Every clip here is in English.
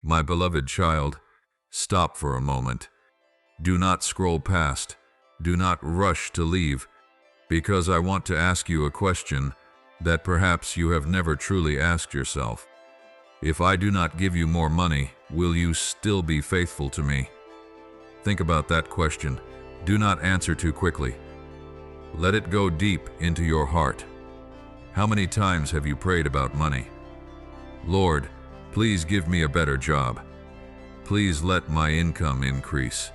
My beloved child, stop for a moment. Do not scroll past. Do not rush to leave, because I want to ask you a question that perhaps you have never truly asked yourself. If I do not give you more money, will you still be faithful to me? Think about that question. Do not answer too quickly. Let it go deep into your heart. How many times have you prayed about money? Lord, please give me a better job. Please let my income increase.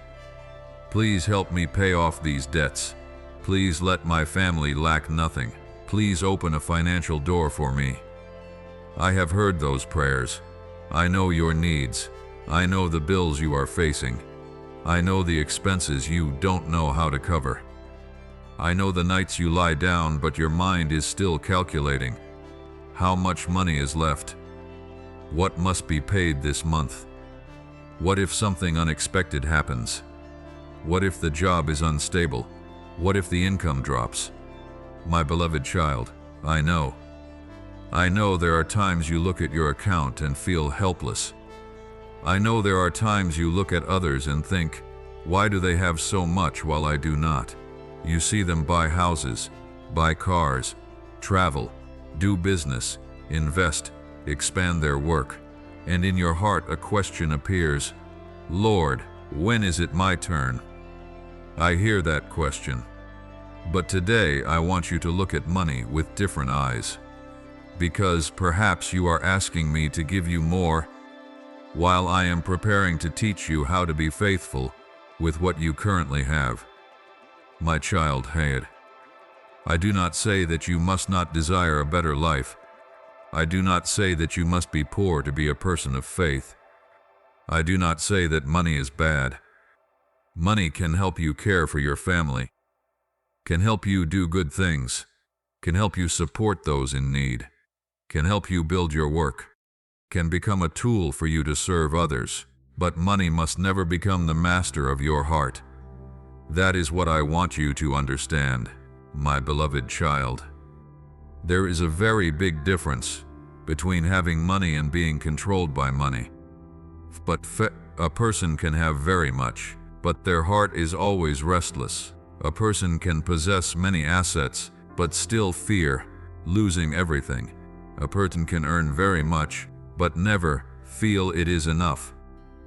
Please help me pay off these debts. Please let my family lack nothing. Please open a financial door for me. I have heard those prayers. I know your needs. I know the bills you are facing. I know the expenses you don't know how to cover. I know the nights you lie down, but your mind is still calculating. How much money is left? What must be paid this month? What if something unexpected happens? What if the job is unstable? What if the income drops? My beloved child, I know. I know there are times you look at your account and feel helpless. I know there are times you look at others and think, why do they have so much while I do not? You see them buy houses, buy cars, travel, do business, invest, expand their work, and in your heart a question appears, Lord, when is it my turn? I hear that question. But today I want you to look at money with different eyes. Because perhaps you are asking me to give you more, while I am preparing to teach you how to be faithful with what you currently have. My child Hayed, I do not say that you must not desire a better life. I do not say that you must be poor to be a person of faith. I do not say that money is bad. Money can help you care for your family, can help you do good things, can help you support those in need, can help you build your work, can become a tool for you to serve others, but money must never become the master of your heart. That is what I want you to understand, my beloved child. There is a very big difference between having money and being controlled by money. But a person can have very much, but their heart is always restless. A person can possess many assets, but still fear losing everything. A person can earn very much, but never feel it is enough.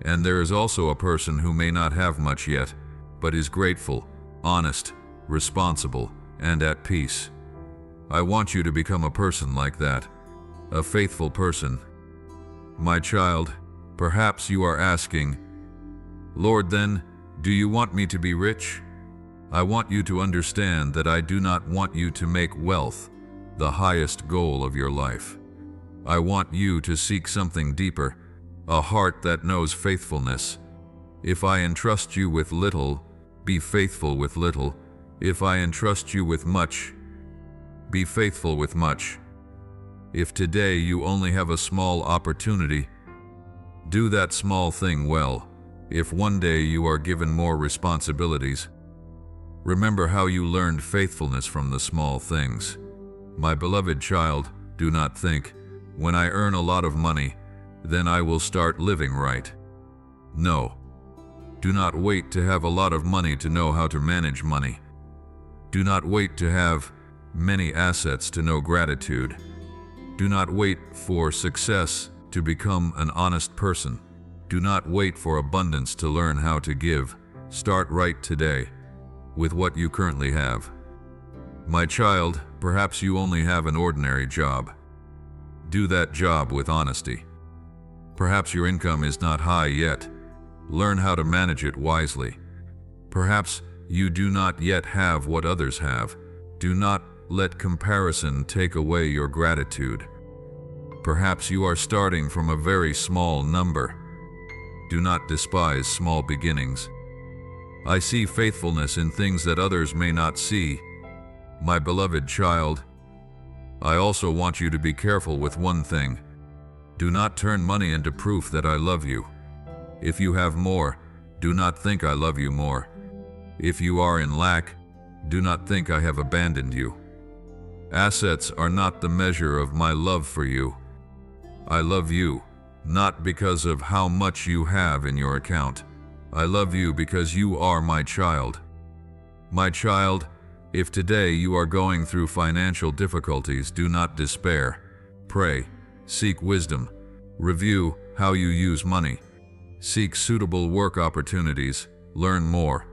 And there is also a person who may not have much yet, but is grateful, honest, responsible, and at peace. I want you to become a person like that, a faithful person. My child, perhaps you are asking, Lord, then, do you want me to be rich? I want you to understand that I do not want you to make wealth the highest goal of your life. I want you to seek something deeper, a heart that knows faithfulness. If I entrust you with little, be faithful with little. If I entrust you with much, be faithful with much. If today you only have a small opportunity, do that small thing well. If one day you are given more responsibilities, remember how you learned faithfulness from the small things. My beloved child, do not think, when I earn a lot of money, then I will start living right. No. Do not wait to have a lot of money to know how to manage money. Do not wait to have many assets to know gratitude. Do not wait for success to become an honest person. Do not wait for abundance to learn how to give. Start right today with what you currently have. My child, perhaps you only have an ordinary job. Do that job with honesty. Perhaps your income is not high yet. Learn how to manage it wisely. Perhaps you do not yet have what others have. Do not let comparison take away your gratitude. Perhaps you are starting from a very small number. Do not despise small beginnings. I see faithfulness in things that others may not see. My beloved child, I also want you to be careful with one thing. Do not turn money into proof that I love you. If you have more, do not think I love you more. If you are in lack, do not think I have abandoned you. Assets are not the measure of my love for you. I love you, not because of how much you have in your account. I love you because you are my child. My child, if today you are going through financial difficulties, do not despair. Pray, seek wisdom, review how you use money, seek suitable work opportunities, learn more.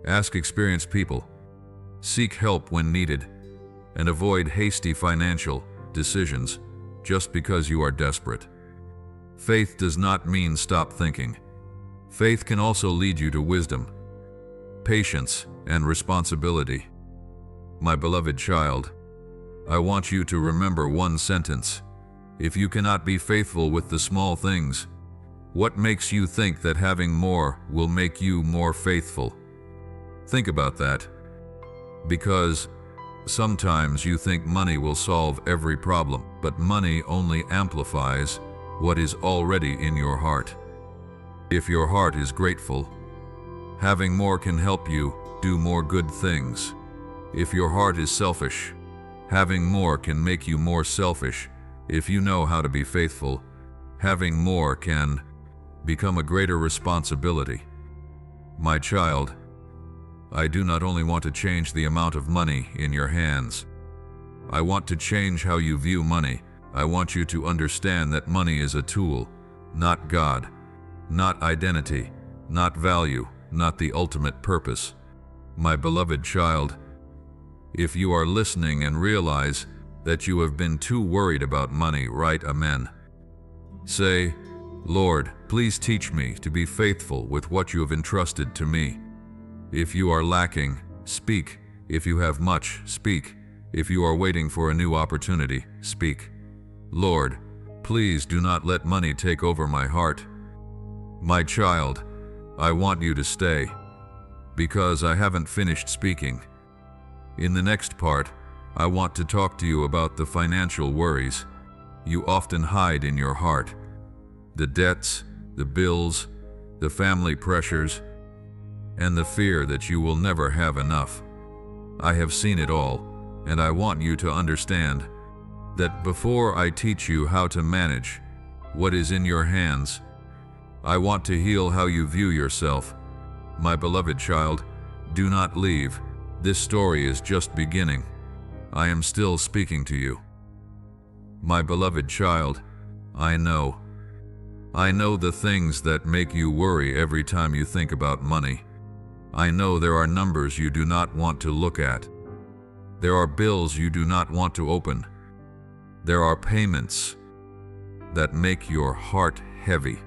Ask experienced people, seek help when needed, and avoid hasty financial decisions just because you are desperate. Faith does not mean stop thinking. Faith can also lead you to wisdom, patience, and responsibility. My beloved child, I want you to remember one sentence. If you cannot be faithful with the small things, what makes you think that having more will make you more faithful? Think about that. Because sometimes you think money will solve every problem, but money only amplifies what is already in your heart. If your heart is grateful, having more can help you do more good things. If your heart is selfish, having more can make you more selfish. If you know how to be faithful, having more can become a greater responsibility. My child, I do not only want to change the amount of money in your hands. I want to change how you view money. I want you to understand that money is a tool, not God, not identity, not value, not the ultimate purpose. My beloved child, if you are listening and realize that you have been too worried about money, write Amen. Say, Lord, please teach me to be faithful with what you have entrusted to me. If you are lacking, speak. If you have much, speak. If you are waiting for a new opportunity, speak. Lord, please do not let money take over my heart. My child, I want you to stay, because I haven't finished speaking. In the next part, I want to talk to you about the financial worries you often hide in your heart. The debts, the bills, the family pressures, and the fear that you will never have enough. I have seen it all, and I want you to understand that before I teach you how to manage what is in your hands, I want to heal how you view yourself. My beloved child, do not leave. This story is just beginning. I am still speaking to you. My beloved child, I know the things that make you worry every time you think about money. I know there are numbers you do not want to look at. There are bills you do not want to open. There are payments that make your heart heavy.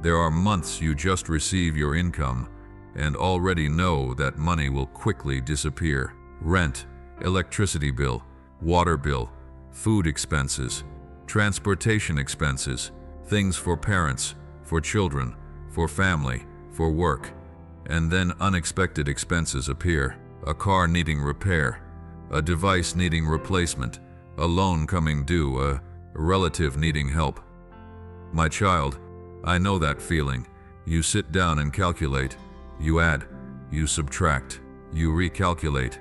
There are months you just receive your income and already know that money will quickly disappear. Rent, electricity bill, water bill, food expenses, transportation expenses, things for parents, for children, for family, for work. And then unexpected expenses appear. A car needing repair, a device needing replacement, a loan coming due, a relative needing help. My child, I know that feeling. You sit down and calculate. You add, you subtract, you recalculate.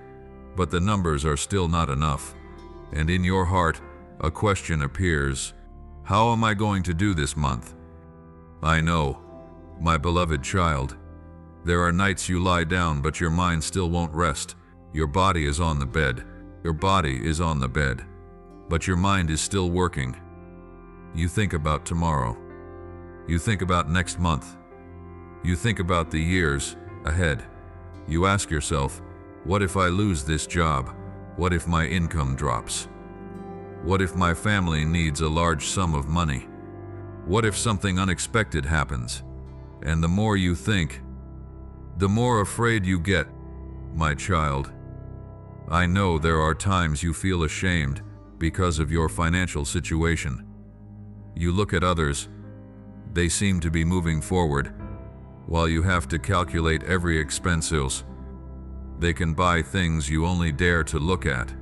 But the numbers are still not enough. And in your heart, a question appears. How am I going to do this month? I know, my beloved child. There are nights you lie down, but your mind still won't rest. Your body is on the bed. Your body is on the bed. But your mind is still working. You think about tomorrow. You think about next month. You think about the years ahead. You ask yourself, what if I lose this job? What if my income drops? What if my family needs a large sum of money? What if something unexpected happens? And the more you think, the more afraid you get. My child, I know there are times you feel ashamed because of your financial situation. You look at others, they seem to be moving forward, while you have to calculate every expenses. They can buy things you only dare to look at.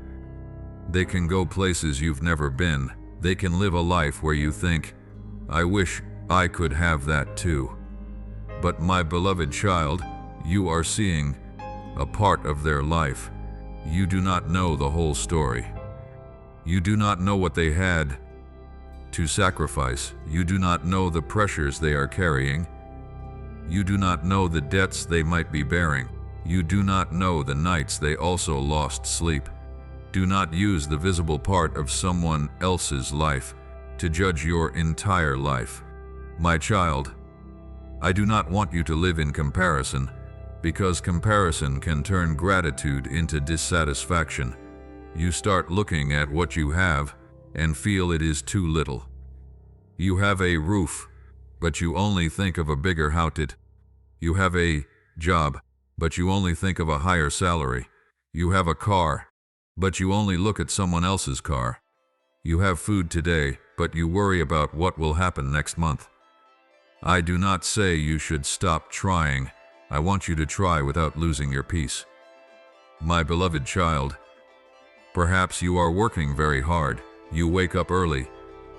They can go places you've never been. They can live a life where you think, I wish I could have that too. But my beloved child, you are seeing a part of their life. You do not know the whole story. You do not know what they had to sacrifice. You do not know the pressures they are carrying. You do not know the debts they might be bearing. You do not know the nights they also lost sleep. Do not use the visible part of someone else's life to judge your entire life. My child, I do not want you to live in comparison, because comparison can turn gratitude into dissatisfaction. You start looking at what you have and feel it is too little. You have a roof, but you only think of a bigger house. You have a job, but you only think of a higher salary. You have a car, but you only look at someone else's car. You have food today, but you worry about what will happen next month. I do not say you should stop trying. I want you to try without losing your peace. My beloved child, perhaps you are working very hard. You wake up early.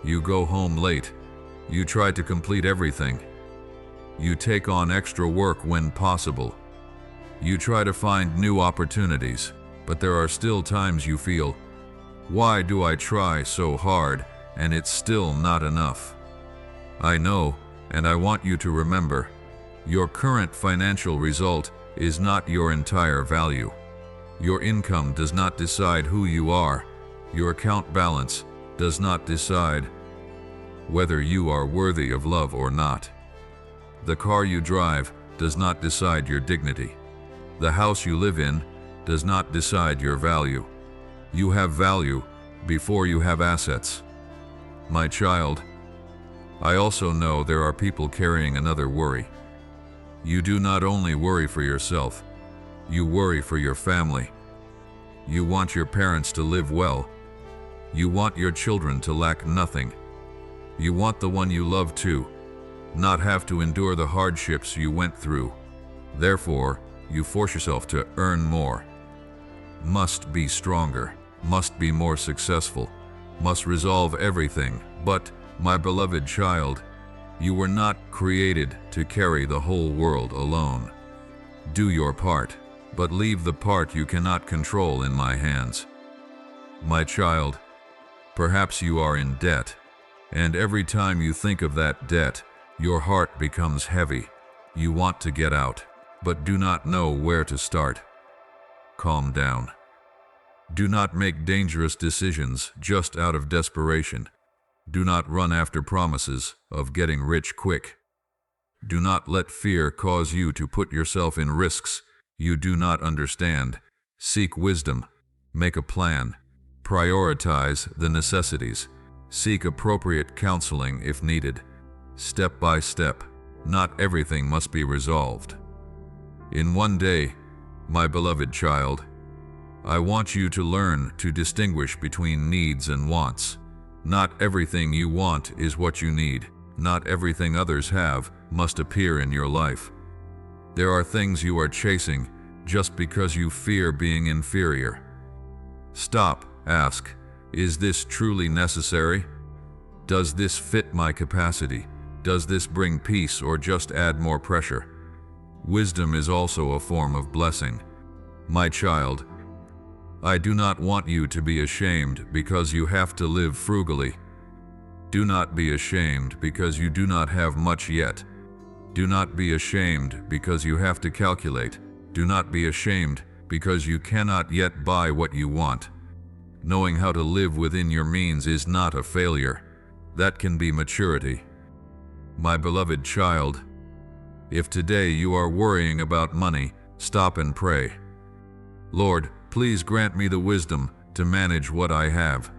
You go home late. You try to complete everything. You take on extra work when possible. You try to find new opportunities, but there are still times you feel, why do I try so hard and it's still not enough? I know, and I want you to remember, your current financial result is not your entire value. Your income does not decide who you are. Your account balance does not decide whether you are worthy of love or not. The car you drive does not decide your dignity. The house you live in does not decide your value. You have value before you have assets. My child, I also know there are people carrying another worry. You do not only worry for yourself, you worry for your family. You want your parents to live well. You want your children to lack nothing. You want the one you love to not have to endure the hardships you went through. Therefore, you force yourself to earn more, must be stronger, must be more successful, must resolve everything. But, my beloved child, you were not created to carry the whole world alone. Do your part, but leave the part you cannot control in my hands. My child, perhaps you are in debt, and every time you think of that debt, your heart becomes heavy. You want to get out, but do not know where to start. Calm down. Do not make dangerous decisions just out of desperation. Do not run after promises of getting rich quick. Do not let fear cause you to put yourself in risks you do not understand. Seek wisdom. Make a plan. Prioritize the necessities. Seek appropriate counseling if needed. Step by step. Not everything must be resolved in one day. My beloved child, I want you to learn to distinguish between needs and wants. Not everything you want is what you need. Not everything others have must appear in your life. There are things you are chasing just because you fear being inferior. Stop, ask, is this truly necessary? Does this fit my capacity? Does this bring peace or just add more pressure? Wisdom is also a form of blessing. My child, I do not want you to be ashamed because you have to live frugally. Do not be ashamed because you do not have much yet. Do not be ashamed because you have to calculate. Do not be ashamed because you cannot yet buy what you want. Knowing how to live within your means is not a failure. That can be maturity. My beloved child, if today you are worrying about money, stop and pray. Lord, please grant me the wisdom to manage what I have.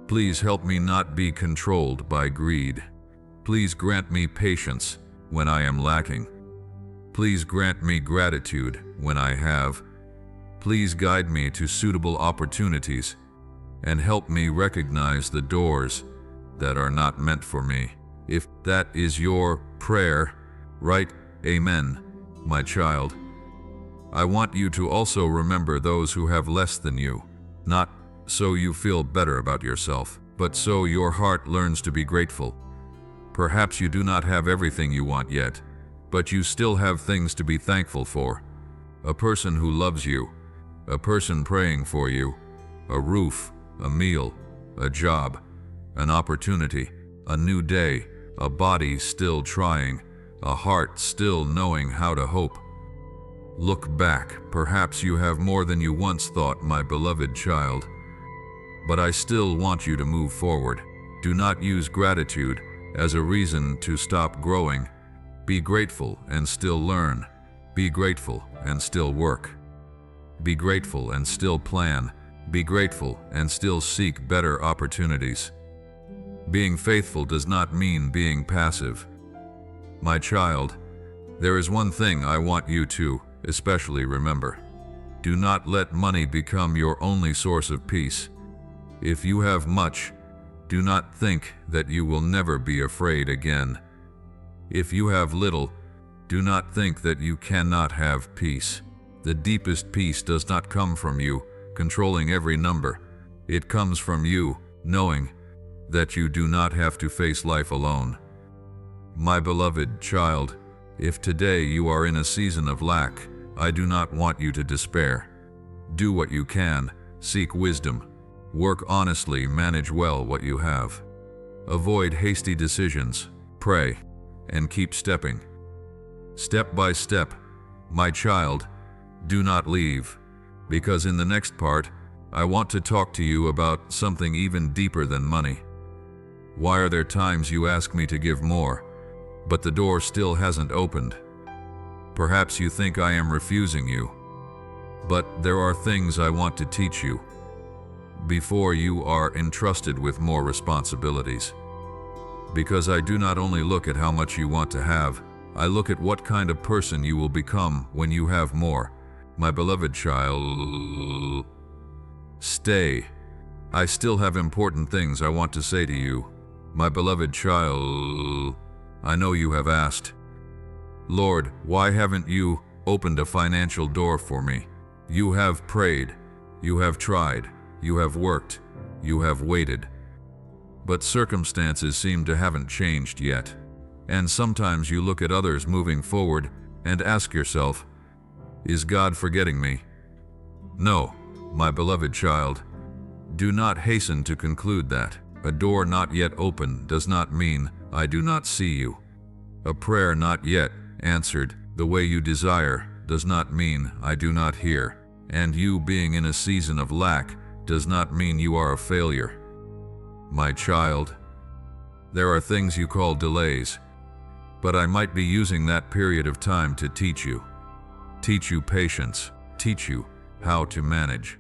Please help me not be controlled by greed. Please grant me patience when I am lacking. Please grant me gratitude when I have. Please guide me to suitable opportunities and help me recognize the doors that are not meant for me. If that is your prayer, write Amen, my child. I want you to also remember those who have less than you, not so you feel better about yourself, but so your heart learns to be grateful. Perhaps you do not have everything you want yet, but you still have things to be thankful for. A person who loves you, a person praying for you, a roof, a meal, a job, an opportunity, a new day, a body still trying, a heart still knowing how to hope. Look back, perhaps you have more than you once thought, my beloved child. But I still want you to move forward. Do not use gratitude as a reason to stop growing. Be grateful and still learn. Be grateful and still work. Be grateful and still plan. Be grateful and still seek better opportunities. Being faithful does not mean being passive. My child, there is one thing I want you to especially remember. Do not let money become your only source of peace. If you have much, do not think that you will never be afraid again. If you have little, do not think that you cannot have peace. The deepest peace does not come from you controlling every number. It comes from you knowing that you do not have to face life alone. My beloved child, if today you are in a season of lack, I do not want you to despair. Do what you can, seek wisdom, work honestly, manage well what you have. Avoid hasty decisions, pray, and keep stepping. Step by step, my child, do not leave, because in the next part, I want to talk to you about something even deeper than money. Why are there times you ask me to give more, but the door still hasn't opened? Perhaps you think I am refusing you, but there are things I want to teach you before you are entrusted with more responsibilities. Because I do not only look at how much you want to have, I look at what kind of person you will become when you have more. My beloved child, stay. I still have important things I want to say to you. My beloved child, I know you have asked, Lord, why haven't you opened a financial door for me? You have prayed, you have tried, you have worked, you have waited. But circumstances seem to haven't changed yet. And sometimes you look at others moving forward and ask yourself, is God forgetting me? No, my beloved child. Do not hasten to conclude that. A door not yet open does not mean I do not see you. A prayer not yet answered the way you desire does not mean I do not hear. And you being in a season of lack does not mean you are a failure. My child, there are things you call delays, but I might be using that period of time to teach you patience, teach you how to manage,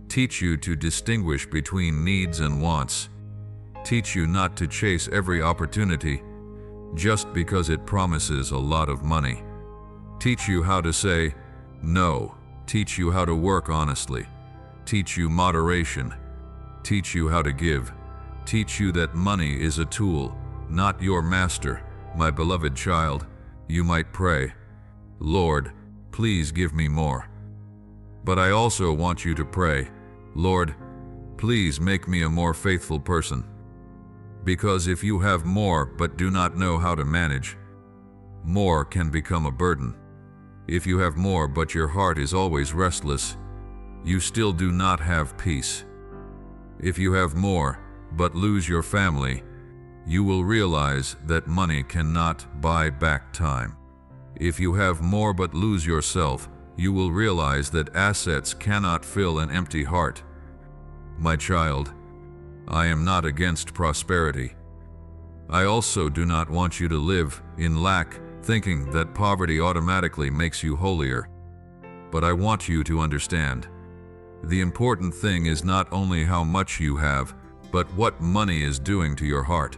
teach you to distinguish between needs and wants, teach you not to chase every opportunity just because it promises a lot of money, teach you how to say no, teach you how to work honestly, teach you moderation, teach you how to give, teach you that money is a tool, not your master. My beloved child, you might pray, Lord, please give me more. But I also want you to pray, Lord, please make me a more faithful person. Because if you have more but do not know how to manage, more can become a burden. If you have more but your heart is always restless, you still do not have peace. If you have more but lose your family, you will realize that money cannot buy back time. If you have more but lose yourself, you will realize that assets cannot fill an empty heart. My child, I am not against prosperity. I also do not want you to live in lack, thinking that poverty automatically makes you holier. But I want you to understand, the important thing is not only how much you have, but what money is doing to your heart.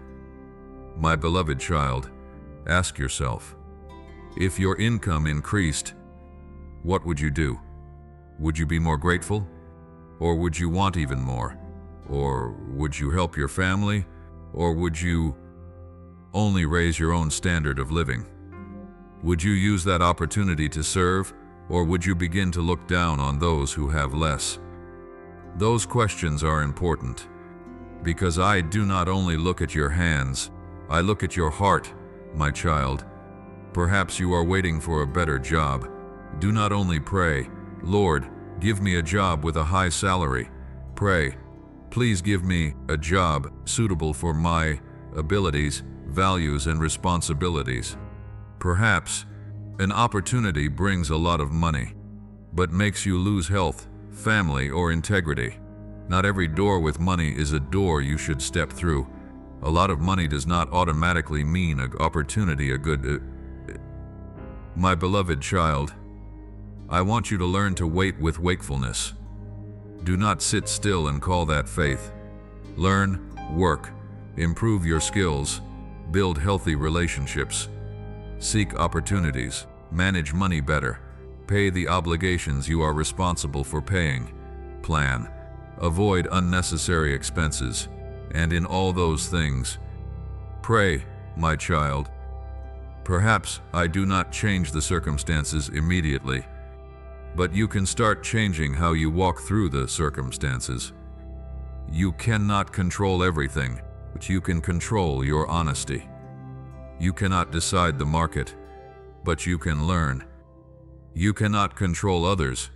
My beloved child, ask yourself, if your income increased, what would you do? Would you be more grateful? Or would you want even more? Or would you help your family? Or would you only raise your own standard of living? Would you use that opportunity to serve? Or would you begin to look down on those who have less? Those questions are important, because I do not only look at your hands, I look at your heart, my child. Perhaps you are waiting for a better job. Do not only pray, Lord, give me a job with a high salary. Pray, Please give me a job suitable for my abilities, values, and responsibilities. Perhaps an opportunity brings a lot of money, but makes you lose health, family, or integrity. Not every door with money is a door you should step through. A lot of money does not automatically mean an opportunity, a good... My beloved child, I want you to learn to wait with wakefulness. Do not sit still and call that faith. Learn, work, improve your skills, build healthy relationships, seek opportunities, manage money better, pay the obligations you are responsible for paying, plan, avoid unnecessary expenses, and in all those things, pray, my child. Perhaps I do not change the circumstances immediately, but you can start changing how you walk through the circumstances. You cannot control everything, but you can control your honesty. You cannot decide the market, but you can learn. You cannot control others,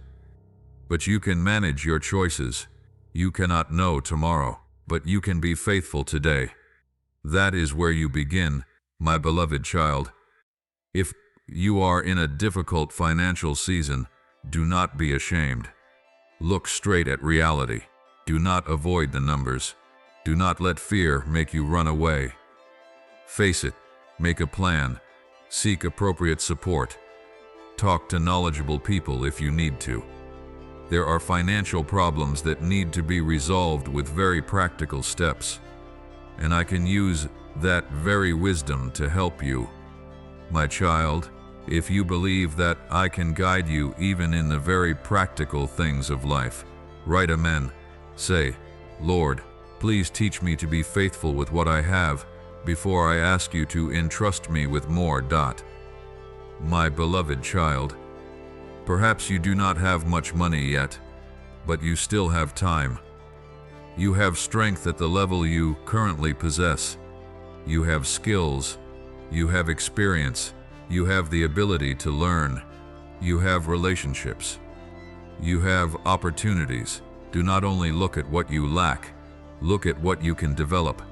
but you can manage your choices. You cannot know tomorrow, but you can be faithful today. That is where you begin, my beloved child. If you are in a difficult financial season, do not be ashamed. Look straight at reality. Do not avoid the numbers. Do not let fear make you run away. Face it. Make a plan. Seek appropriate support. Talk to knowledgeable people if you need to. There are financial problems that need to be resolved with very practical steps, and I can use that very wisdom to help you. My child, if you believe that I can guide you even in the very practical things of life, write amen. Say, Lord, please teach me to be faithful with what I have before I ask you to entrust me with more. My beloved child, perhaps you do not have much money yet, but you still have time. You have strength at the level you currently possess. You have skills. You have experience. You have the ability to learn. You have relationships. You have opportunities. Do not only look at what you lack, look at what you can develop.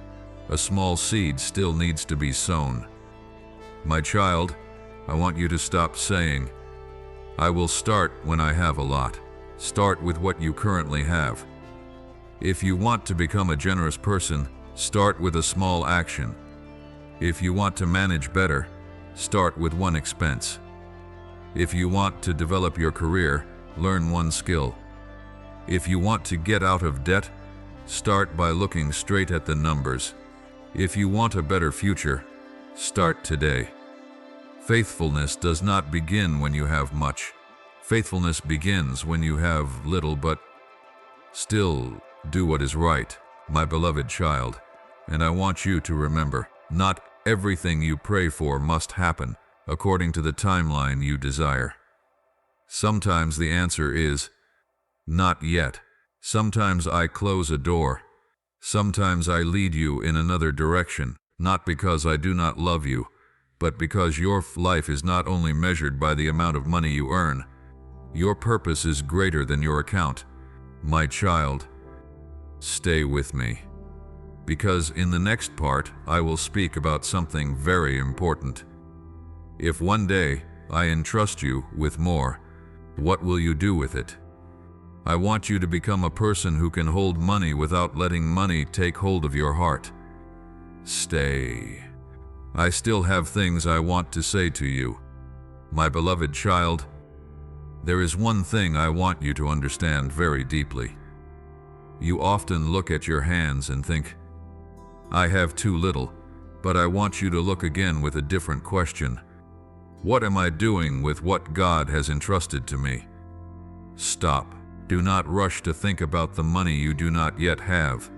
A small seed still needs to be sown. My child, I want you to stop saying, I will start when I have a lot. Start with what you currently have. If you want to become a generous person, start with a small action. If you want to manage better, start with one expense. If you want to develop your career, learn one skill. If you want to get out of debt, start by looking straight at the numbers. If you want a better future, start today. Faithfulness does not begin when you have much. Faithfulness begins when you have little, but still do what is right, my beloved child. And I want you to remember, not everything you pray for must happen according to the timeline you desire. Sometimes the answer is, not yet. Sometimes I close a door. Sometimes I lead you in another direction, not because I do not love you, but because your life is not only measured by the amount of money you earn. Your purpose is greater than your account. My child, stay with me, because in the next part I will speak about something very important. If one day I entrust you with more, what will you do with it? I want you to become a person who can hold money without letting money take hold of your heart. Stay. I still have things I want to say to you. My beloved child, there is one thing I want you to understand very deeply. You often look at your hands and think, I have too little, but I want you to look again with a different question. What am I doing with what God has entrusted to me? Stop. Do not rush to think about the money you do not yet have.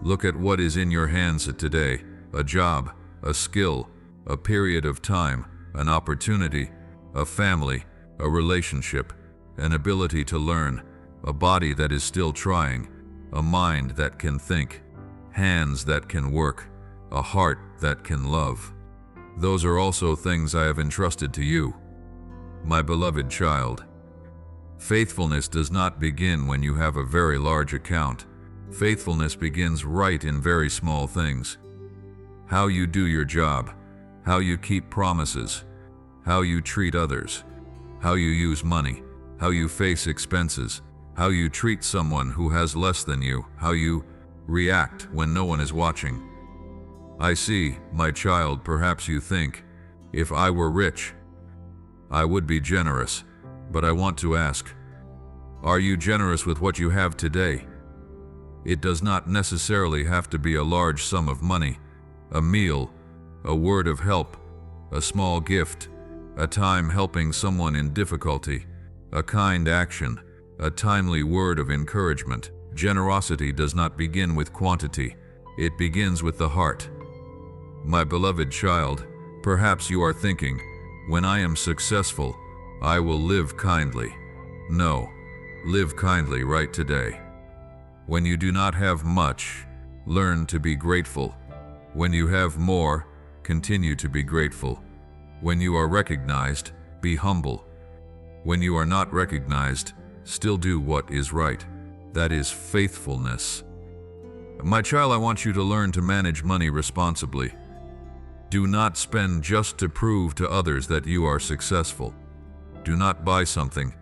Look at what is in your hands today: a job, a skill, a period of time, an opportunity, a family, a relationship, an ability to learn, a body that is still trying, a mind that can think, hands that can work, a heart that can love. Those are also things I have entrusted to you, my beloved child. Faithfulness does not begin when you have a very large account. Faithfulness begins right in very small things. How you do your job, how you keep promises, how you treat others, how you use money, how you face expenses, how you treat someone who has less than you, how you react when no one is watching. I see, my child, perhaps you think, if I were rich, I would be generous, but I want to ask, are you generous with what you have today? It does not necessarily have to be a large sum of money, a meal, a word of help, a small gift, a time helping someone in difficulty, a kind action, a timely word of encouragement. Generosity does not begin with quantity, it begins with the heart. My beloved child, perhaps you are thinking, when I am successful, I will live kindly. No, live kindly right today. When you do not have much, learn to be grateful. When you have more, continue to be grateful. When you are recognized, be humble. When you are not recognized, still do what is right. That is faithfulness. My child, I want you to learn to manage money responsibly. Do not spend just to prove to others that you are successful. Do not buy something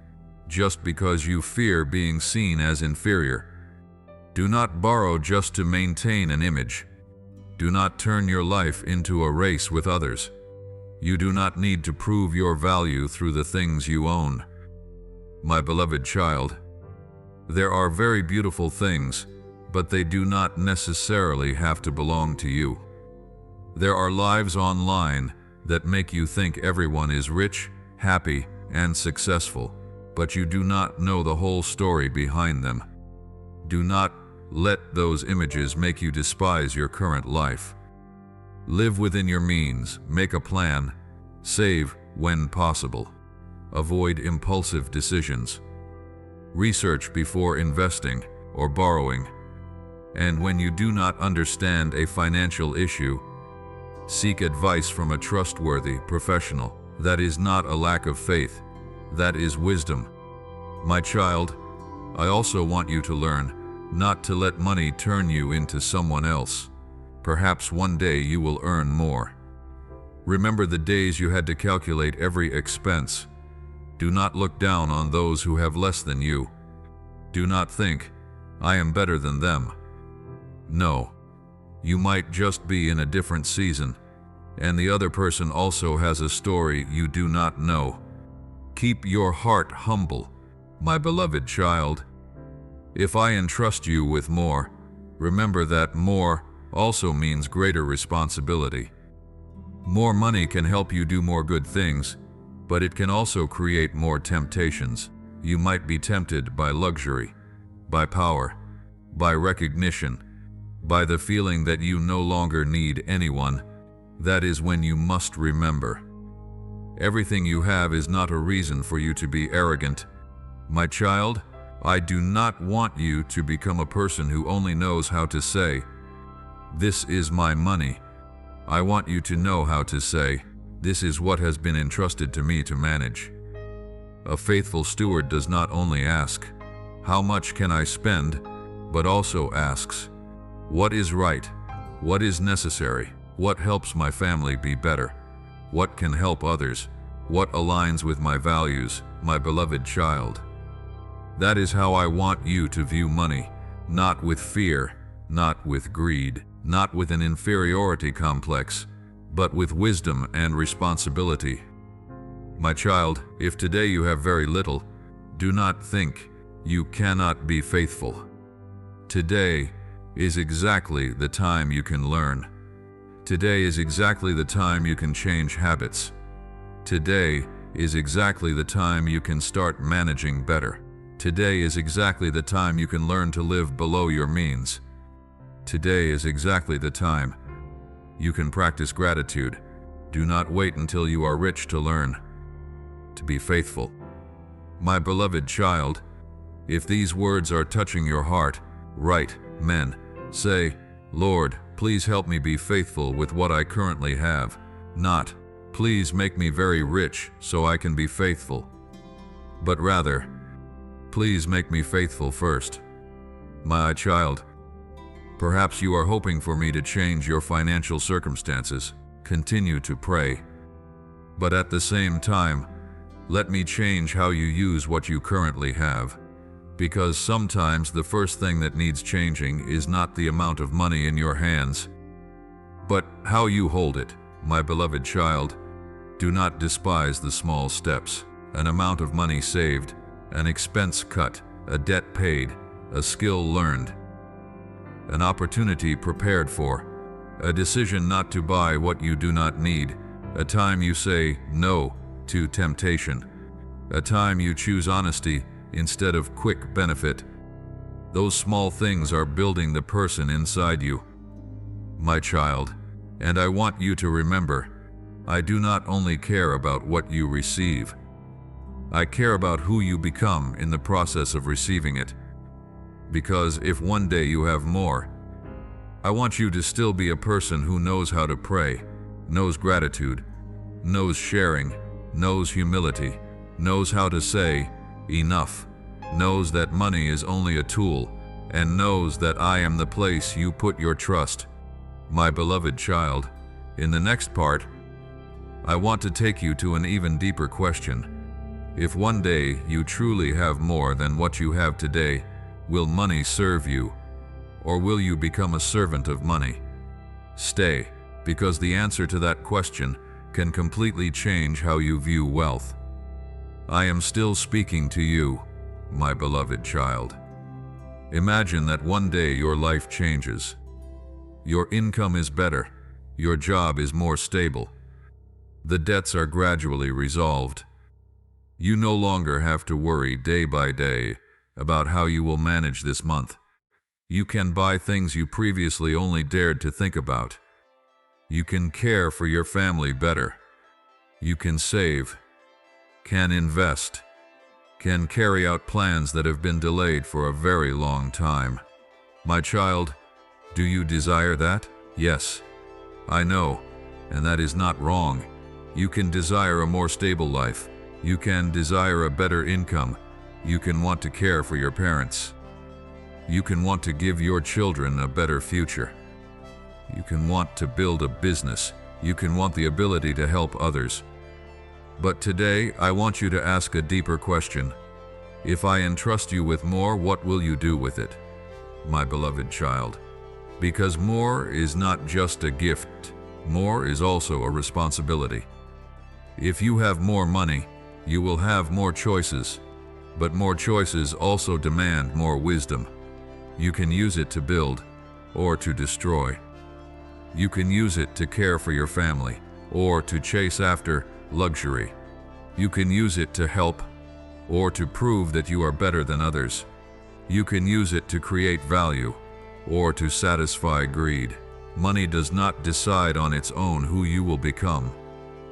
just because you fear being seen as inferior. Do not borrow just to maintain an image. Do not turn your life into a race with others. You do not need to prove your value through the things you own. My beloved child, there are very beautiful things, but they do not necessarily have to belong to you. There are lives online that make you think everyone is rich, happy, and successful, but you do not know the whole story behind them. Do not let those images make you despise your current life. Live within your means, make a plan, save when possible. Avoid impulsive decisions. Research before investing or borrowing. And when you do not understand a financial issue, seek advice from a trustworthy professional. That is not a lack of faith, that is wisdom. My child, I also want you to learn not to let money turn you into someone else. Perhaps one day you will earn more. Remember the days you had to calculate every expense. Do not look down on those who have less than you. Do not think, I am better than them. No. You might just be in a different season, and the other person also has a story you do not know. Keep your heart humble, my beloved child. If I entrust you with more, remember that more also means greater responsibility. More money can help you do more good things, but it can also create more temptations. You might be tempted by luxury, by power, by recognition, by the feeling that you no longer need anyone. That is when you must remember, everything you have is not a reason for you to be arrogant. My child, I do not want you to become a person who only knows how to say, "This is my money." I want you to know how to say, "This is what has been entrusted to me to manage." A faithful steward does not only ask, "How much can I spend?" but also asks, "What is right? What is necessary? What helps my family be better? What can help others? What aligns with my values, my beloved child?" That is how I want you to view money, not with fear, not with greed, not with an inferiority complex, but with wisdom and responsibility. My child, if today you have very little, do not think you cannot be faithful. Today is exactly the time you can learn. Today is exactly the time you can change habits. Today is exactly the time you can start managing better. Today is exactly the time you can learn to live below your means. Today is exactly the time you can practice gratitude. Do not wait until you are rich to learn to be faithful. My beloved child, if these words are touching your heart, write, men, say, "Lord, please help me be faithful with what I currently have." Not, "Please make me very rich so I can be faithful," but rather, "Please make me faithful first." My child, Perhaps you are hoping for me to change your financial circumstances. Continue to pray. But at the same time, let me change how you use what you currently have. Because sometimes the first thing that needs changing is not the amount of money in your hands, but how you hold it. My beloved child, do not despise the small steps. An amount of money saved, an expense cut, a debt paid, a skill learned, an opportunity prepared for, a decision not to buy what you do not need, a time you say no to temptation, a time you choose honesty instead of quick benefit. Those small things are building the person inside you, my child, and I want you to remember, I do not only care about what you receive, I care about who you become in the process of receiving it. Because if one day you have more, I want you to still be a person who knows how to pray, knows gratitude, knows sharing, knows humility, knows how to say enough, knows that money is only a tool, and knows that I am the place you put your trust. My beloved child, in the next part, I want to take you to an even deeper question. If one day you truly have more than what you have today, will money serve you, or will you become a servant of money? Stay, because the answer to that question can completely change how you view wealth. I am still speaking to you, my beloved child. Imagine that one day your life changes. Your income is better, your job is more stable, the debts are gradually resolved. You no longer have to worry day by day about how you will manage this month. You can buy things you previously only dared to think about. You can care for your family better. You can save, can invest, can carry out plans that have been delayed for a very long time. My child, do you desire that? Yes, I know, and that is not wrong. You can desire a more stable life. You can desire a better income. You can want to care for your parents. You can want to give your children a better future. You can want to build a business. You can want the ability to help others. But today, I want you to ask a deeper question. If I entrust you with more, what will you do with it, my beloved child? Because more is not just a gift. More is also a responsibility. If you have more money, you will have more choices, but more choices also demand more wisdom. You can use it to build or to destroy. You can use it to care for your family or to chase after luxury. You can use it to help or to prove that you are better than others. You can use it to create value or to satisfy greed. Money does not decide on its own who you will become.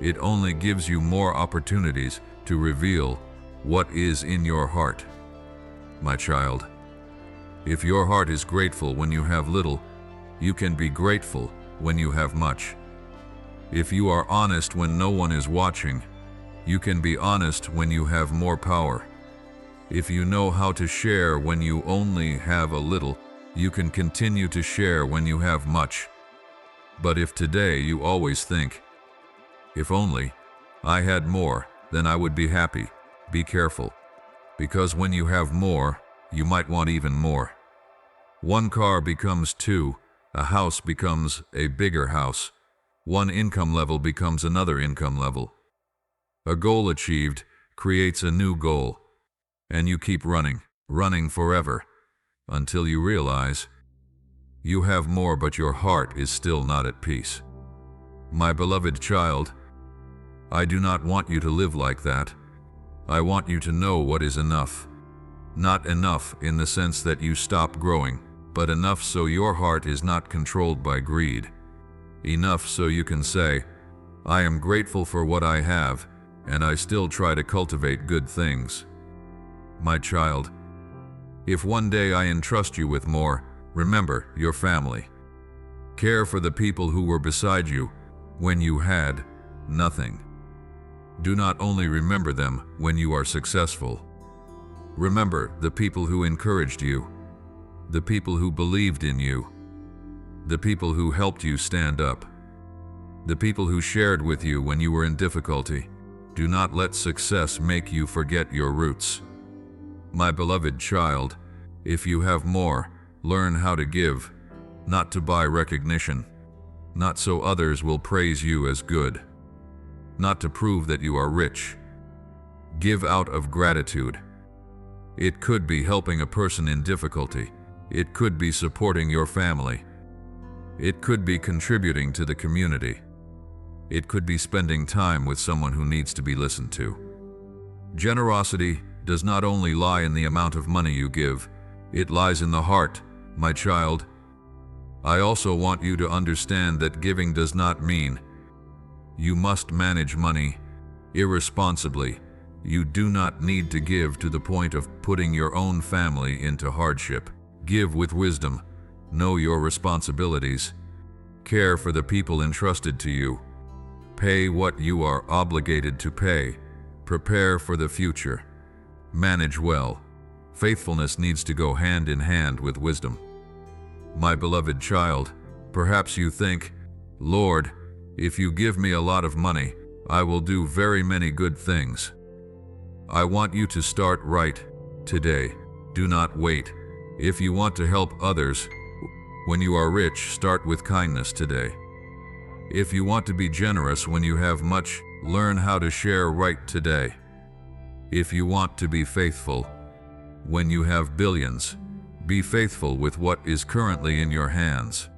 It only gives you more opportunities to reveal what is in your heart. My child, if your heart is grateful when you have little, you can be grateful when you have much. If you are honest when no one is watching, you can be honest when you have more power. If you know how to share when you only have a little, you can continue to share when you have much. But if today you always think, if only I had more, then I would be happy, be careful. Because when you have more, you might want even more. One car becomes two, a house becomes a bigger house. One income level becomes another income level. A goal achieved creates a new goal, and you keep running forever, until you realize you have more but your heart is still not at peace. My beloved child, I do not want you to live like that. I want you to know what is enough. Not enough in the sense that you stop growing, but enough so your heart is not controlled by greed. Enough so you can say, I am grateful for what I have, and I still try to cultivate good things. My child, if one day I entrust you with more, remember your family. Care for the people who were beside you when you had nothing. Do not only remember them when you are successful. Remember the people who encouraged you, the people who believed in you, The people who helped you stand up. The people who shared with you when you were in difficulty. Do not let success make you forget your roots. My beloved child, if you have more, learn how to give, not to buy recognition, not so others will praise you as good, not to prove that you are rich. Give out of gratitude. It could be helping a person in difficulty. It could be supporting your family. It could be contributing to the community. It could be spending time with someone who needs to be listened to. Generosity does not only lie in the amount of money you give, it lies in the heart, my child. I also want you to understand that giving does not mean you must manage money irresponsibly. You do not need to give to the point of putting your own family into hardship. Give with wisdom. Know your responsibilities. Care for the people entrusted to you. Pay what you are obligated to pay. Prepare for the future. Manage well. Faithfulness needs to go hand in hand with wisdom. My beloved child, perhaps you think, Lord, if you give me a lot of money, I will do very many good things. I want you to start right today. Do not wait. If you want to help others, when you are rich, start with kindness today. If you want to be generous when you have much, learn how to share right today. If you want to be faithful when you have billions, be faithful with what is currently in your hands.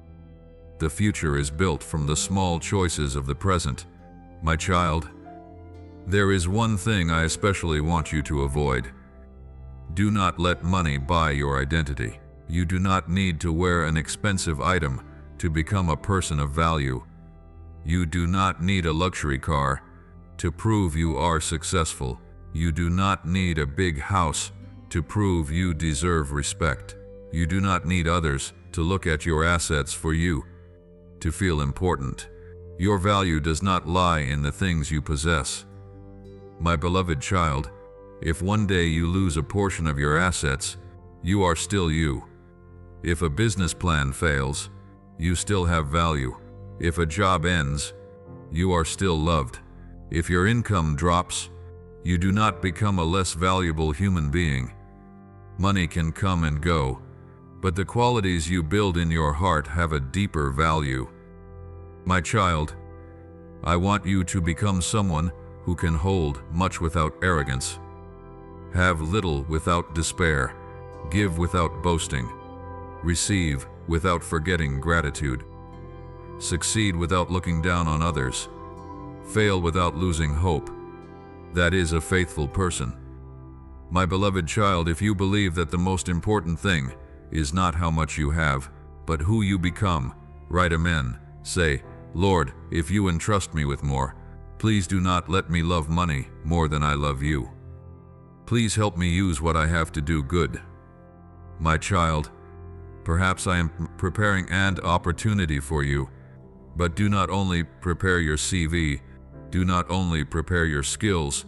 The future is built from the small choices of the present. My child, there is one thing I especially want you to avoid. Do not let money buy your identity. You do not need to wear an expensive item to become a person of value. You do not need a luxury car to prove you are successful. You do not need a big house to prove you deserve respect. You do not need others to look at your assets for you to feel important. Your value does not lie in the things you possess. My beloved child, if one day you lose a portion of your assets, you are still you. If a business plan fails, you still have value. If a job ends, you are still loved. If your income drops, you do not become a less valuable human being. Money can come and go, but the qualities you build in your heart have a deeper value. My child, I want you to become someone who can hold much without arrogance, have little without despair, give without boasting, receive without forgetting gratitude, succeed without looking down on others, fail without losing hope. That is a faithful person. My beloved child, if you believe that the most important thing is not how much you have, but who you become, write amen. Say, Lord, if you entrust me with more, please do not let me love money more than I love you. Please help me use what I have to do good. My child, perhaps I am preparing an opportunity for you, but do not only prepare your CV, do not only prepare your skills,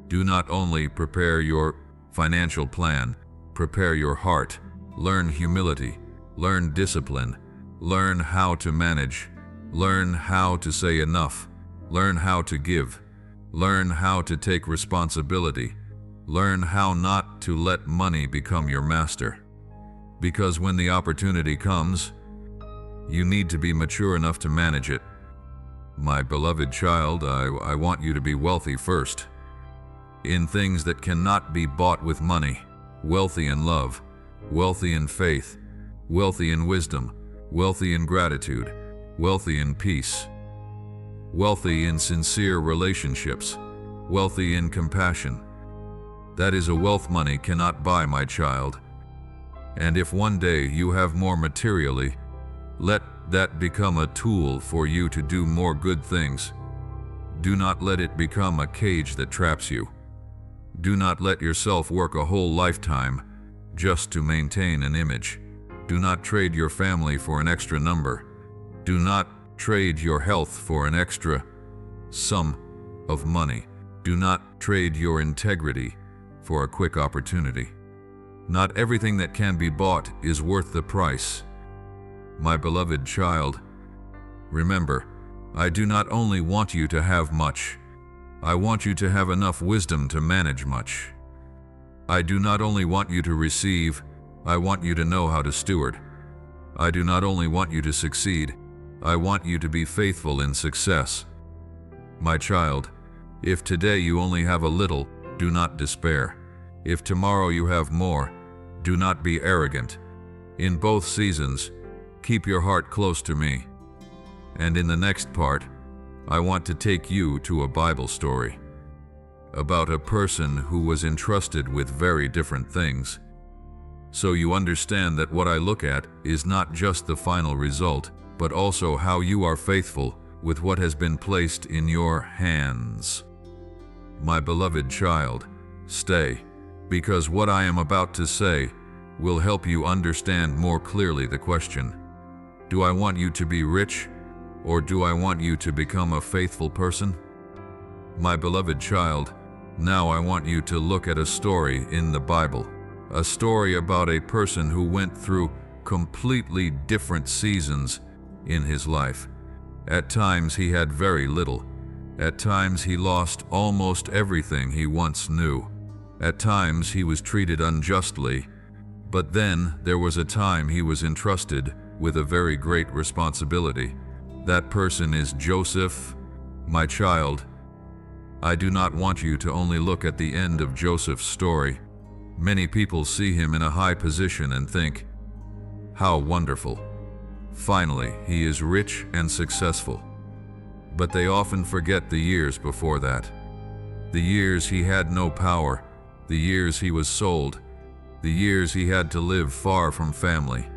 do not only prepare your financial plan, prepare your heart. Learn humility, learn discipline, learn how to manage, learn how to say enough, learn how to give, learn how to take responsibility, learn how not to let money become your master. Because when the opportunity comes, you need to be mature enough to manage it. My beloved child, I want you to be wealthy first, in things that cannot be bought with money, wealthy in love, wealthy in faith, wealthy in wisdom, wealthy in gratitude, wealthy in peace, wealthy in sincere relationships, wealthy in compassion. That is a wealth money cannot buy, my child. And if one day you have more materially, let that become a tool for you to do more good things. Do not let it become a cage that traps you. Do not let yourself work a whole lifetime just to maintain an image. Do not trade your family for an extra number. Do not trade your health for an extra sum of money. Do not trade your integrity for a quick opportunity. Not everything that can be bought is worth the price. My beloved child, remember, I do not only want you to have much, I want you to have enough wisdom to manage much. I do not only want you to receive, I want you to know how to steward. I do not only want you to succeed, I want you to be faithful in success. My child, if today you only have a little, do not despair. If tomorrow you have more, do not be arrogant. In both seasons, keep your heart close to me. And in the next part, I want to take you to a Bible story about a person who was entrusted with very different things. So you understand that what I look at is not just the final result, but also how you are faithful with what has been placed in your hands. My beloved child, stay, because what I am about to say will help you understand more clearly the question: do I want you to be rich, or do I want you to become a faithful person? My beloved child, now I want you to look at a story in the Bible, a story about a person who went through completely different seasons in his life. At times he had very little. At times he lost almost everything he once knew. At times he was treated unjustly. But then there was a time he was entrusted with a very great responsibility. That person is Joseph. My child, I do not want you to only look at the end of Joseph's story. Many people see him in a high position and think, how wonderful. Finally, he is rich and successful. But they often forget the years before that. The years he had no power, the years he was sold, the years he had to live far from family,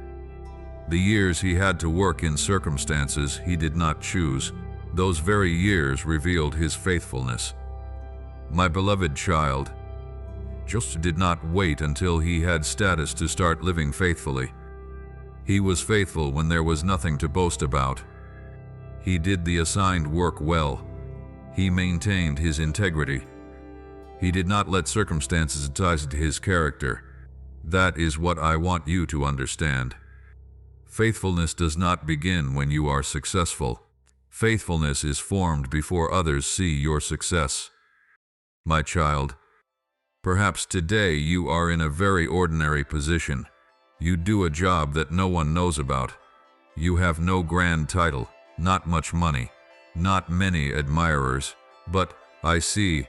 the years he had to work in circumstances he did not choose. Those very years revealed his faithfulness. My beloved child, Joseph did not wait until he had status to start living faithfully. He was faithful when there was nothing to boast about. He did the assigned work well. He maintained his integrity. He did not let circumstances decide his character. That is what I want you to understand. Faithfulness does not begin when you are successful. Faithfulness is formed before others see your success. My child, perhaps today you are in a very ordinary position. You do a job that no one knows about. You have no grand title, not much money, not many admirers, but I see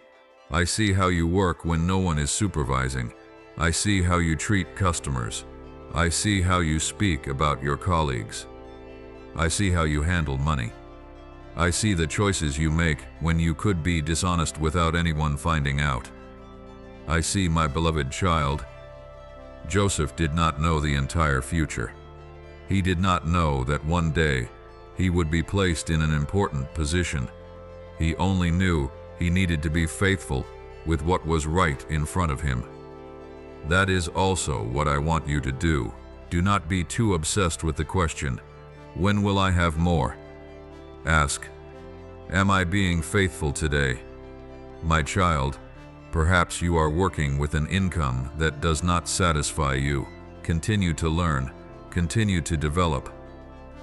how you work when no one is supervising. I see how you treat customers. I see how you speak about your colleagues. I see how you handle money. I see the choices you make when you could be dishonest without anyone finding out. I see, my beloved child, Joseph did not know the entire future. He did not know that one day he would be placed in an important position. He only knew he needed to be faithful with what was right in front of him. That is also what I want you to do. Do not be too obsessed with the question, when will I have more? Ask, am I being faithful today? My child, perhaps you are working with an income that does not satisfy you. Continue to learn, continue to develop,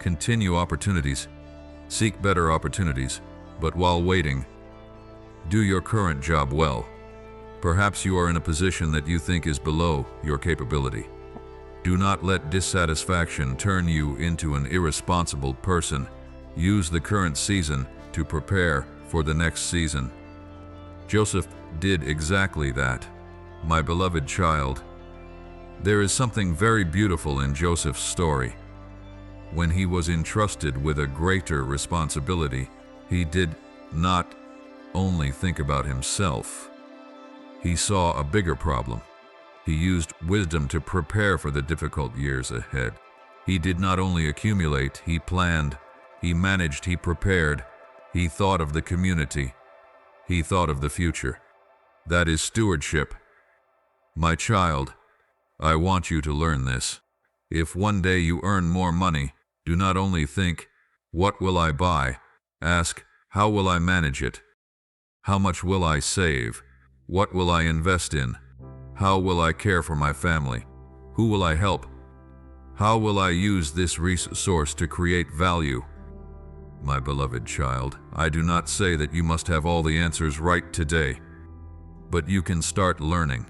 continue opportunities, seek better opportunities, but while waiting, do your current job well. Perhaps you are in a position that you think is below your capability. Do not let dissatisfaction turn you into an irresponsible person. Use the current season to prepare for the next season. Joseph did exactly that. My beloved child, there is something very beautiful in Joseph's story. When he was entrusted with a greater responsibility, he did not only think about himself. He saw a bigger problem. He used wisdom to prepare for the difficult years ahead. He did not only accumulate, he planned, he managed, he prepared, he thought of the community, he thought of the future. That is stewardship. My child, I want you to learn this. If one day you earn more money, do not only think, what will I buy? Ask, how will I manage it? How much will I save? What will I invest in? How will I care for my family? Who will I help? How will I use this resource to create value? My beloved child, I do not say that you must have all the answers right today, but you can start learning.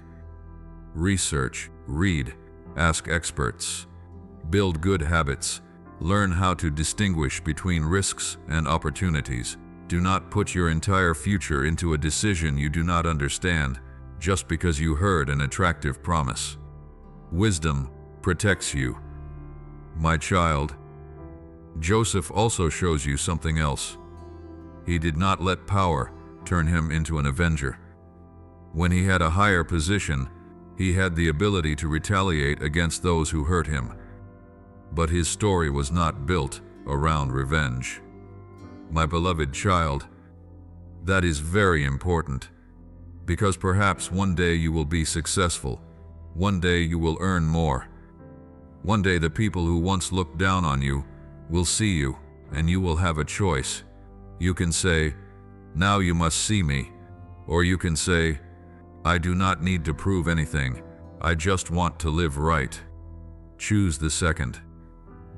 Research, read, ask experts, build good habits, learn how to distinguish between risks and opportunities. Do not put your entire future into a decision you do not understand just because you heard an attractive promise. Wisdom protects you. My child, Joseph also shows you something else. He did not let power turn him into an avenger. When he had a higher position, he had the ability to retaliate against those who hurt him. But his story was not built around revenge. My beloved child, that is very important, because perhaps one day you will be successful. One day you will earn more. One day the people who once looked down on you will see you, and you will have a choice. You can say, "Now you must see me," or you can say, "I do not need to prove anything. I just want to live right." Choose the second.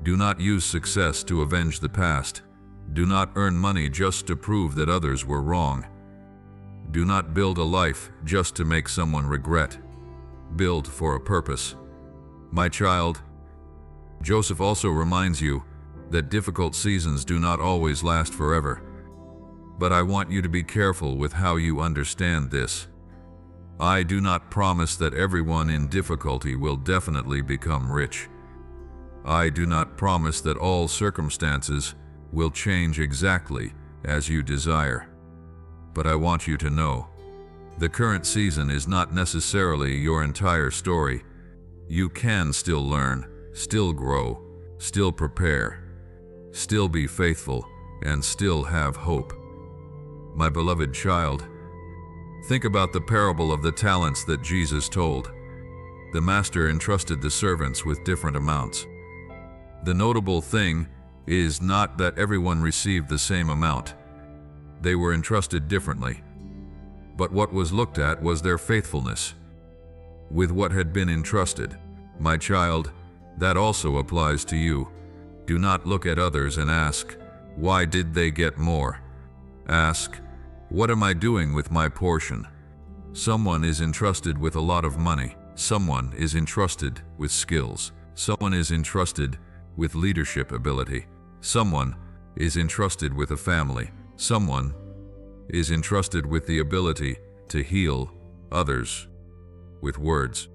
Do not use success to avenge the past. Do not earn money just to prove that others were wrong. Do not build a life just to make someone regret. Build for a purpose. My child, Joseph also reminds you that difficult seasons do not always last forever. But I want you to be careful with how you understand this. I do not promise that everyone in difficulty will definitely become rich. I do not promise that all circumstances will change exactly as you desire. But I want you to know, the current season is not necessarily your entire story. You can still learn, still grow, still prepare, still be faithful, and still have hope. My beloved child, think about the parable of the talents that Jesus told. The master entrusted the servants with different amounts. The notable thing is not that everyone received the same amount. They were entrusted differently. But what was looked at was their faithfulness with what had been entrusted. My child, that also applies to you. Do not look at others and ask, "Why did they get more?" Ask, "What am I doing with my portion?" Someone is entrusted with a lot of money. Someone is entrusted with skills. Someone is entrusted with leadership ability. Someone is entrusted with a family. Someone is entrusted with the ability to heal others with words.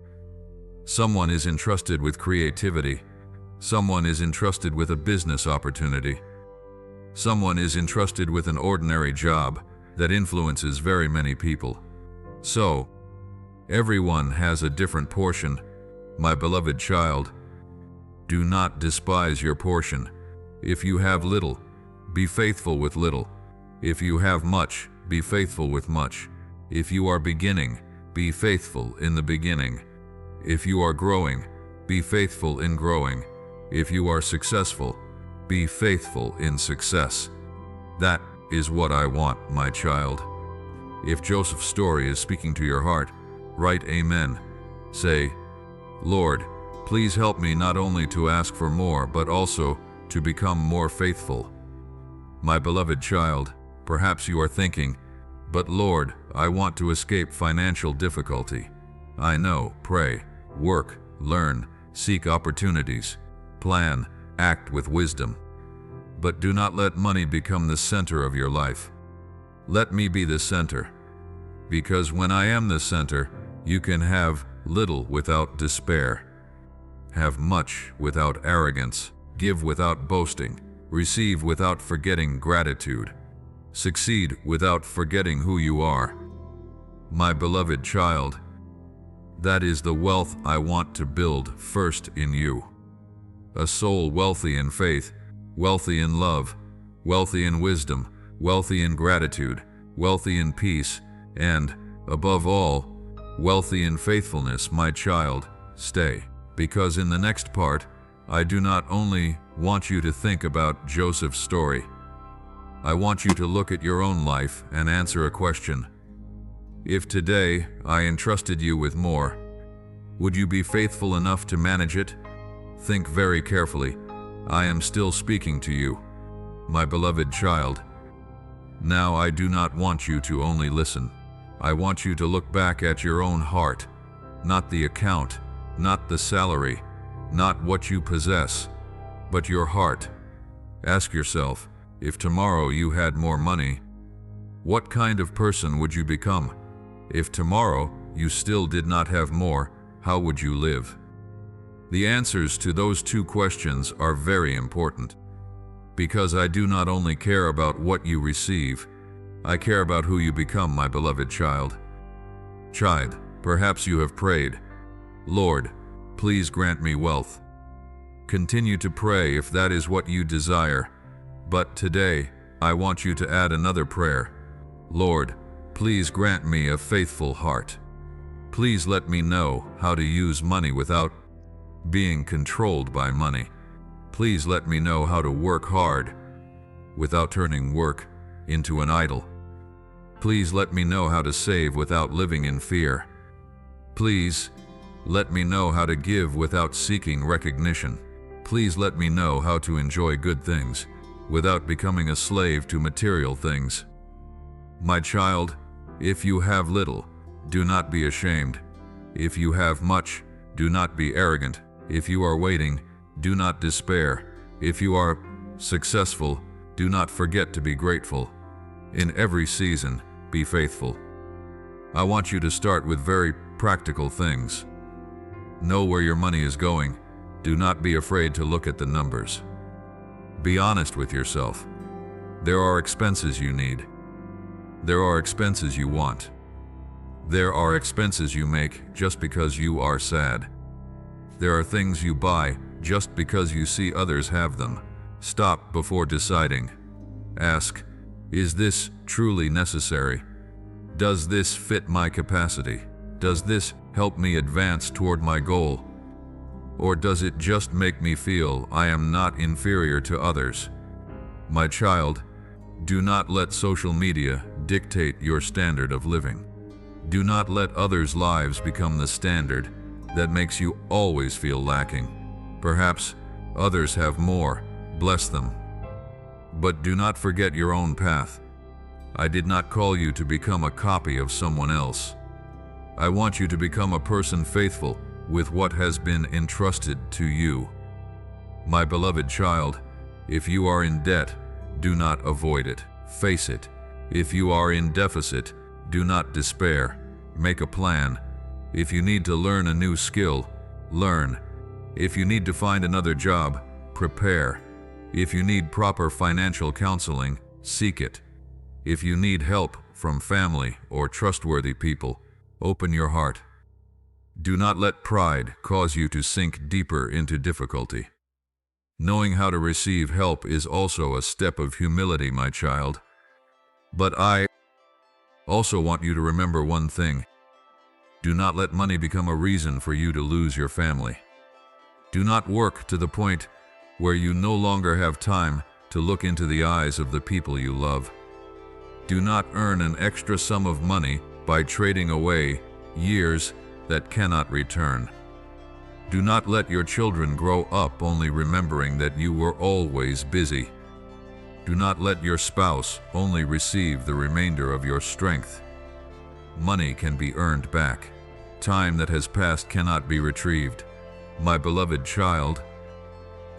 Someone is entrusted with creativity. Someone is entrusted with a business opportunity. Someone is entrusted with an ordinary job that influences very many people. So, everyone has a different portion. My beloved child, do not despise your portion. If you have little, be faithful with little. If you have much, be faithful with much. If you are beginning, be faithful in the beginning. If you are growing, be faithful in growing. If you are successful, be faithful in success. That is what I want, my child. If Joseph's story is speaking to your heart, write Amen. Say, "Lord, please help me not only to ask for more, but also to become more faithful." My beloved child, perhaps you are thinking, "But Lord, I want to escape financial difficulty." I know, pray, work, learn, seek opportunities, plan, act with wisdom. But do not let money become the center of your life. Let me be the center. Because when I am the center, you can have little without despair, have much without arrogance, give without boasting, receive without forgetting gratitude, succeed without forgetting who you are. My beloved child, that is the wealth I want to build first in you. A soul wealthy in faith, wealthy in love, wealthy in wisdom, wealthy in gratitude, wealthy in peace, and, above all, wealthy in faithfulness. My child, stay. Because in the next part, I do not only want you to think about Joseph's story. I want you to look at your own life and answer a question. If today I entrusted you with more, would you be faithful enough to manage it? Think very carefully. I am still speaking to you, my beloved child. Now I do not want you to only listen. I want you to look back at your own heart, not the account, not the salary, not what you possess, but your heart. Ask yourself, if tomorrow you had more money, what kind of person would you become? If tomorrow you still did not have more, how would you live? The answers to those two questions are very important, because I do not only care about what you receive, I care about who you become, my beloved child. Child, perhaps you have prayed, Lord, please grant me wealth. Continue to pray if that is what you desire, but today I want you to add another prayer. Lord, please grant me a faithful heart. Please let me know how to use money without being controlled by money. Please let me know how to work hard without turning work into an idol. Please let me know how to save without living in fear. Please let me know how to give without seeking recognition. Please let me know how to enjoy good things without becoming a slave to material things. My child, if you have little, do not be ashamed. If you have much, do not be arrogant. If you are waiting, do not despair. If you are successful, do not forget to be grateful. In every season, be faithful. I want you to start with very practical things. Know where your money is going. Do not be afraid to look at the numbers. Be honest with yourself. There are expenses you need. There are expenses you want. There are expenses you make just because you are sad. There are things you buy just because you see others have them. Stop before deciding. Ask, is this truly necessary? Does this fit my capacity? Does this help me advance toward my goal? Or does it just make me feel I am not inferior to others? My child, do not let social media dictate your standard of living. Do not let others' lives become the standard that makes you always feel lacking. Perhaps others have more, bless them. But do not forget your own path. I did not call you to become a copy of someone else. I want you to become a person faithful with what has been entrusted to you. My beloved child, if you are in debt, do not avoid it. Face it. If you are in deficit, do not despair. Make a plan. If you need to learn a new skill, learn. If you need to find another job, prepare. If you need proper financial counseling, seek it. If you need help from family or trustworthy people, open your heart. Do not let pride cause you to sink deeper into difficulty. Knowing how to receive help is also a step of humility, my child. But I also want you to remember one thing. Do not let money become a reason for you to lose your family. Do not work to the point where you no longer have time to look into the eyes of the people you love. Do not earn an extra sum of money by trading away years that cannot return. Do not let your children grow up only remembering that you were always busy. Do not let your spouse only receive the remainder of your strength. Money can be earned back. Time that has passed cannot be retrieved. My beloved child,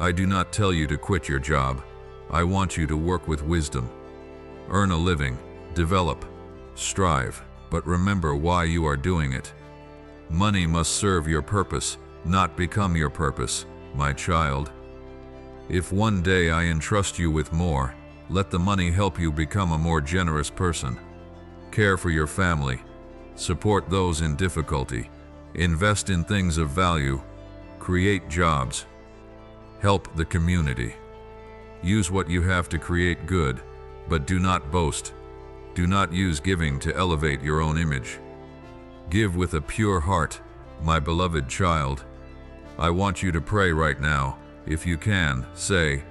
I do not tell you to quit your job. I want you to work with wisdom. Earn a living, develop, strive, but remember why you are doing it. Money must serve your purpose, not become your purpose, my child. If one day I entrust you with more, let the money help you become a more generous person. Care for your family. Support those in difficulty. Invest in things of value. Create jobs. Help the community. Use what you have to create good, but do not boast. Do not use giving to elevate your own image. Give with a pure heart, my beloved child. I want you to pray right now. If you can, say,